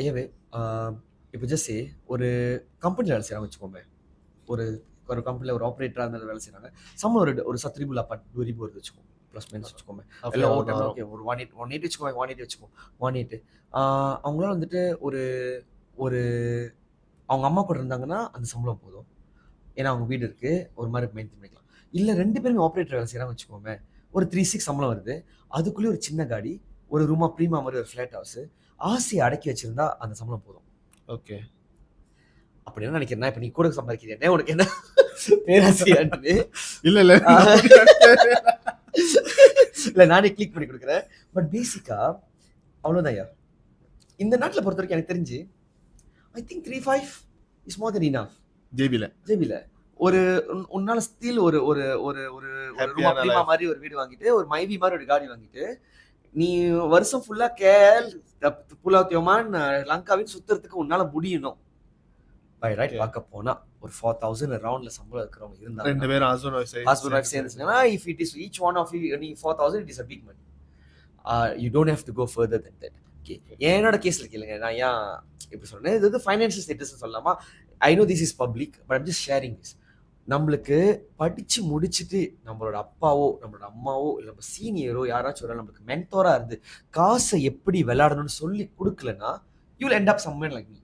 ஐயாவே இப்போ ஜஸ்ட் ஒரு கம்பெனியில் வேலை செய்கிறாங்க வச்சுக்கோங்க. ஒரு ஒரு கம்பெனியில் ஒரு ஆப்ரேட்டராக இருந்தாலும் வேலை செய்கிறாங்க. சம்பளம் ஒரு 10,000 வருது வச்சுக்கோங்க. ப்ளஸ் மைனஸ் வச்சுக்கோங்க. எல்லாம் ஓவர் டைம் ஓகே ஒரு 180 வச்சுக்கோங்க. 180 வச்சுக்கோங்க. 180 அவங்களால வந்துட்டு ஒரு ஒரு அவங்க அம்மா கூட இருந்தாங்கன்னா அந்த சம்பளம் போதும். ஏன்னா அவங்க வீடு இருக்கு. ஒரு மாதிரி மெயின்டைன் பண்ணிக்கலாம். இல்லை 2 பேருமே ஆப்ரேட்டர் வேலை செய்கிறாங்க வச்சுக்கோங்க. ஒரு 3,600 சம்பளம் வருது. அதுக்குள்ளேயே ஒரு சின்ன காடி, ஒரு ரூமா ப்ரீமா மாதிரி ஒரு ஃப்ளாட் ஹவுஸ், ஆசையை அடக்கி வச்சிருந்தா அந்த சம்பளம் போதும். ஓகே. அப்படி என்ன நினைக்கிறேன்னா, இப்போ நீ கூட சம்பாதிக்கிறேன் உனக்கு என்ன பேராசையான்ட்டு இல்ல இல்லை நானே கிளிக் பண்ணி கொடுக்குறேன். பட் பேசிக்கா அவ்வளோதான் ஐயா. இந்த நாட்டில் பொறுத்த வரைக்கும் எனக்கு தெரிஞ்சு I think 3,500 is more than enough. ஜேபியில் ஒரு உன்னால ஸ்டில் ஒரு ஒரு ஒரு ஒரு ரூமா ப்ரீமா மாதிரி ஒரு வீடு வாங்கிட்டு, ஒரு மைவி மாதிரி ஒரு காடி வாங்கிட்டு, நீ வருஷம் ஃபுல்லா கேல் புலாத்தியோமான் லங்காவின் சுத்துறதுக்கு உன்னால முடியணும். பை ரைட் பார்க்க போனா ஒரு 4,000 ரவுண்ட்ல சம்பளம் இருக்கிறவங்க இருந்தாங்க. 2 பேரும் ஹஸ்பண்ட் வைஃப் சேர்ந்துச்சுன்னா if it is each one of you earning 4,000 it is a big money. You don't have to go further than that. Okay. என்னோட கேஸ்ல கேளுங்க. நான் ஏன் இப்படி சொல்றேன், இது வந்து ஃபைனான்ஷியல் ஸ்டேட்டஸ் சொல்லலாமா? I know this is public but I'm just sharing this. நம்மளுக்கு படிச்சு முடிச்சுட்டு நம்மளோட அப்பாவோ நம்மளோட அம்மாவோ இல்லை நம்ம சீனியரோ யாராச்சும் ஒரு நம்மளுக்கு மென்டோரா இருந்து காசை எப்படி விளையாடணும்னு சொல்லி கொடுக்கலன்னா you will end up somewhere like me.